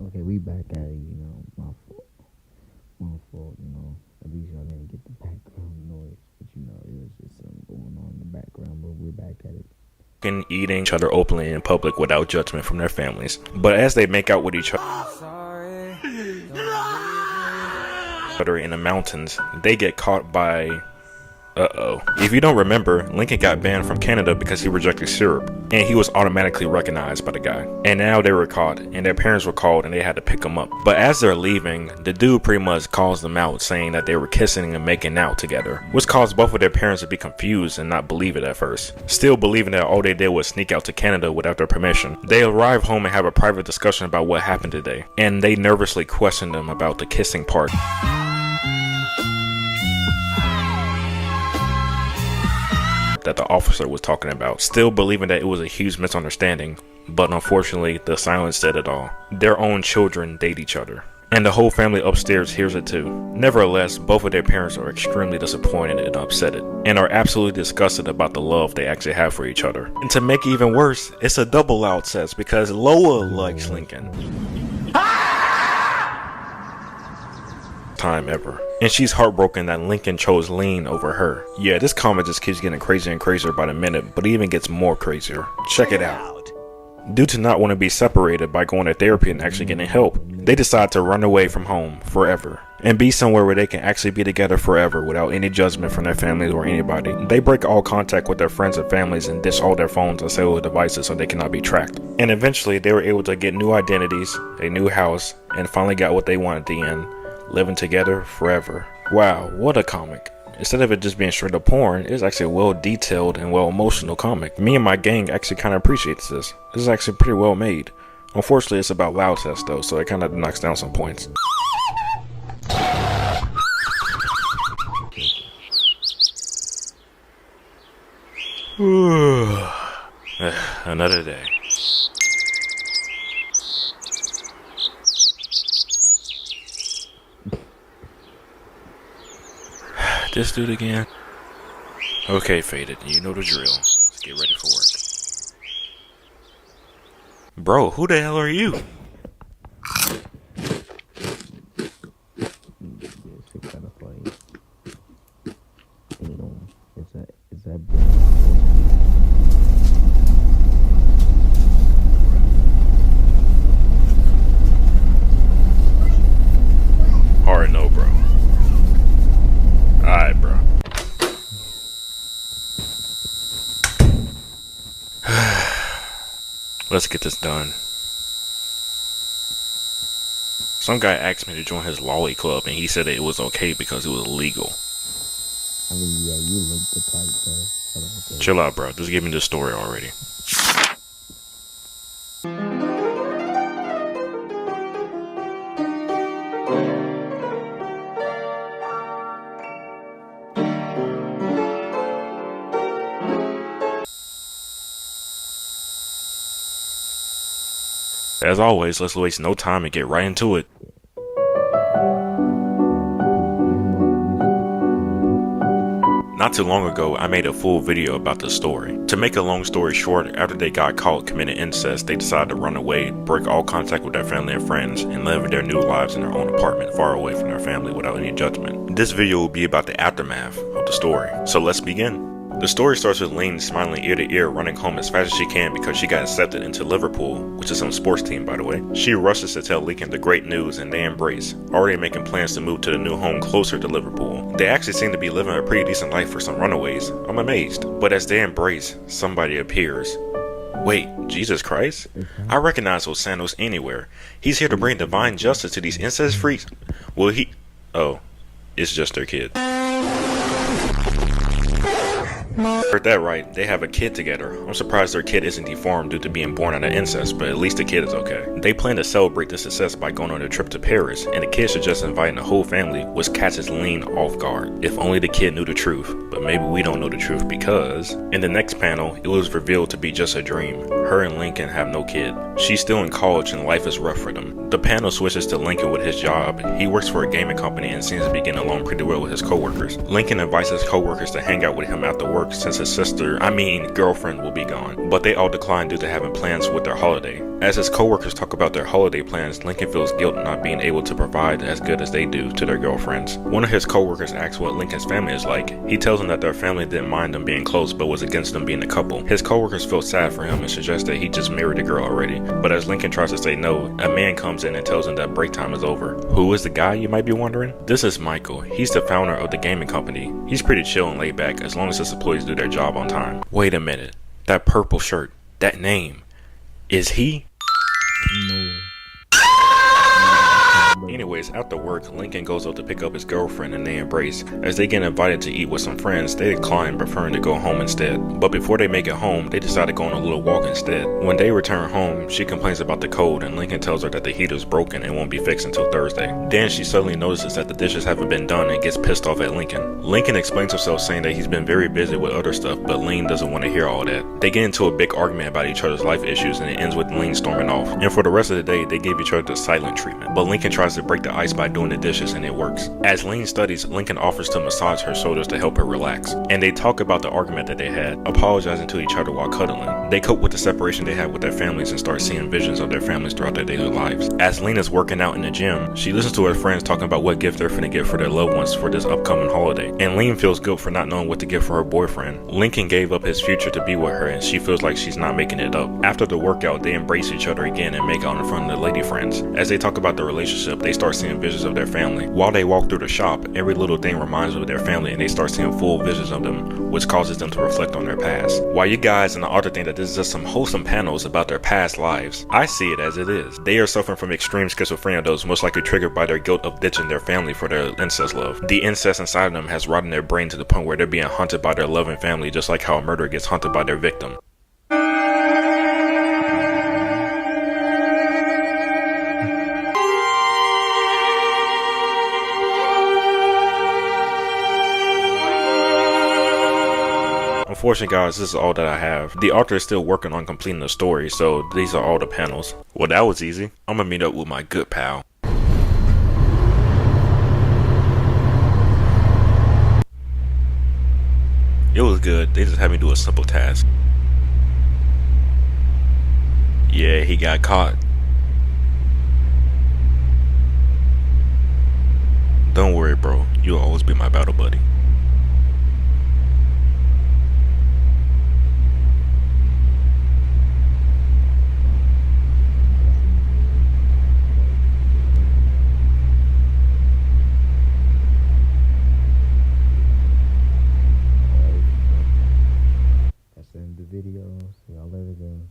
Okay, we back at it, my fault. My fault, At least y'all didn't get the background noise. But, it was just something going on in the background, but we're back at it. And eating each other openly in public without judgment from their families. But as they make out with each other in the mountains, they get caught by... If you don't remember, Lincoln got banned from Canada because he rejected syrup, and he was automatically recognized by the guy. And now they were caught, and their parents were called, and they had to pick them up. But as they're leaving, the dude pretty much calls them out, saying that they were kissing and making out together, which caused both of their parents to be confused and not believe it at first, still believing that all they did was sneak out to Canada without their permission. They arrive home and have a private discussion about what happened today, and they nervously question them about the kissing part. That the officer was talking about, still believing that it was a huge misunderstanding, but unfortunately the silence said it all. Their own children date each other, and the whole family upstairs hears it too. Nevertheless, both of their parents are extremely disappointed and upset, and are absolutely disgusted about the love they actually have for each other. And to make it even worse, it's a double Loudcest because Loa likes Lincoln. Time ever, and she's heartbroken that Lincoln chose Lean over her. Yeah, this comic just keeps getting crazier and crazier by the minute, but it even gets more crazier. Check it out. Due to not want to be separated by going to therapy and actually getting help, they decide to run away from home forever and be somewhere where they can actually be together forever without any judgment from their families or anybody. They break all contact with their friends and families and ditch all their phones and cellular devices so they cannot be tracked. And eventually they were able to get new identities, a new house, and finally got what they wanted at the end. Living together forever. Wow, what a comic. Instead of it just being straight up porn, it's actually a well detailed and well emotional comic. Me and my gang actually kind of appreciates this. This is actually pretty well made. Unfortunately, it's about Loudcest though, so it kind of knocks down some points. Another day. This dude again? Okay, Faded, you know the drill. Let's get ready for work. Bro, who the hell are you? Is that Alright, no, bro. Alright, bro. Let's get this done. Some guy asked me to join his lolly club and he said that it was okay because it was legal. I mean, yeah, you look the type, bro. Chill out, bro. Just give me the story already. As always, let's waste no time and get right into it. Not too long ago, I made a full video about this story. To make a long story short, after they got caught committing incest, they decided to run away, break all contact with their family and friends, and live their new lives in their own apartment far away from their family without any judgment. This video will be about the aftermath of the story, so let's begin. The story starts with Lane smiling ear to ear, running home as fast as she can because she got accepted into Liverpool, which is some sports team by the way. She rushes to tell Lincoln the great news and they embrace, already making plans to move to the new home closer to Liverpool. They actually seem to be living a pretty decent life for some runaways. I'm amazed. But as they embrace, somebody appears. Wait, Jesus Christ? I recognize those sandals anywhere. He's here to bring divine justice to these incest freaks. Will he? Oh, it's just their kid. Heard that right, they have a kid together. I'm surprised their kid isn't deformed due to being born out of incest, but at least the kid is okay. They plan to celebrate this success by going on a trip to Paris, and the kid suggests inviting the whole family, which catches Lean off guard. If only the kid knew the truth, but maybe we don't know the truth because... In the next panel, it was revealed to be just a dream. her and Lincoln have no kid. She's still in college and life is rough for them. The panel switches to Lincoln with his job. He works for a gaming company and seems to be getting along pretty well with his coworkers. Lincoln invites his coworkers to hang out with him after work since his girlfriend will be gone, but they all decline due to having plans with their holiday. As his coworkers talk about their holiday plans, Lincoln feels guilt not being able to provide as good as they do to their girlfriends. One of his coworkers asks what Lincoln's family is like. He tells them that their family didn't mind them being close but was against them being a couple. His coworkers feel sad for him and suggest that he just married a girl already, but as Lincoln tries to say no, a man comes in and tells him that break time is over. Who is the guy, you might be wondering? This is Michael. He's the founder of the gaming company. He's pretty chill and laid back as long as his employees do their job on time. Wait a minute. That purple shirt, that name, is he? No. Anyways, after work, Lincoln goes up to pick up his girlfriend and they embrace. As they get invited to eat with some friends, they decline, preferring to go home instead. But before they make it home, they decide to go on a little walk instead. When they return home, she complains about the cold and Lincoln tells her that the heater's broken and won't be fixed until Thursday. Then she suddenly notices that the dishes haven't been done and gets pissed off at Lincoln. Lincoln explains himself saying that he's been very busy with other stuff, but Lean doesn't want to hear all that. They get into a big argument about each other's life issues and it ends with Lean storming off. And for the rest of the day, they give each other the silent treatment. But Lincoln tries to break the ice by doing the dishes and it works. As Lean studies, Lincoln offers to massage her shoulders to help her relax. And they talk about the argument that they had, apologizing to each other while cuddling. They cope with the separation they had with their families and start seeing visions of their families throughout their daily lives. As Lean is working out in the gym, she listens to her friends talking about what gift they're finna get for their loved ones for this upcoming holiday. And Lean feels guilt for not knowing what to give for her boyfriend. Lincoln gave up his future to be with her and she feels like she's not making it up. After the workout, they embrace each other again and make out in front of the lady friends. As they talk about the relationship, they start seeing visions of their family. While they walk through the shop, every little thing reminds them of their family and they start seeing full visions of them, which causes them to reflect on their past. While you guys and the author think that this is just some wholesome panels about their past lives, I see it as it is. They are suffering from extreme schizophrenia, those most likely triggered by their guilt of ditching their family for their incest love. The incest inside of them has rotted their brain to the point where they're being haunted by their loving family, just like how a murderer gets haunted by their victim. Unfortunately guys, this is all that I have. The author is still working on completing the story, so these are all the panels. Well, that was easy. I'm gonna meet up with my good pal. It was good, they just had me do a simple task. Yeah, he got caught. Don't worry bro, you'll always be my battle buddy.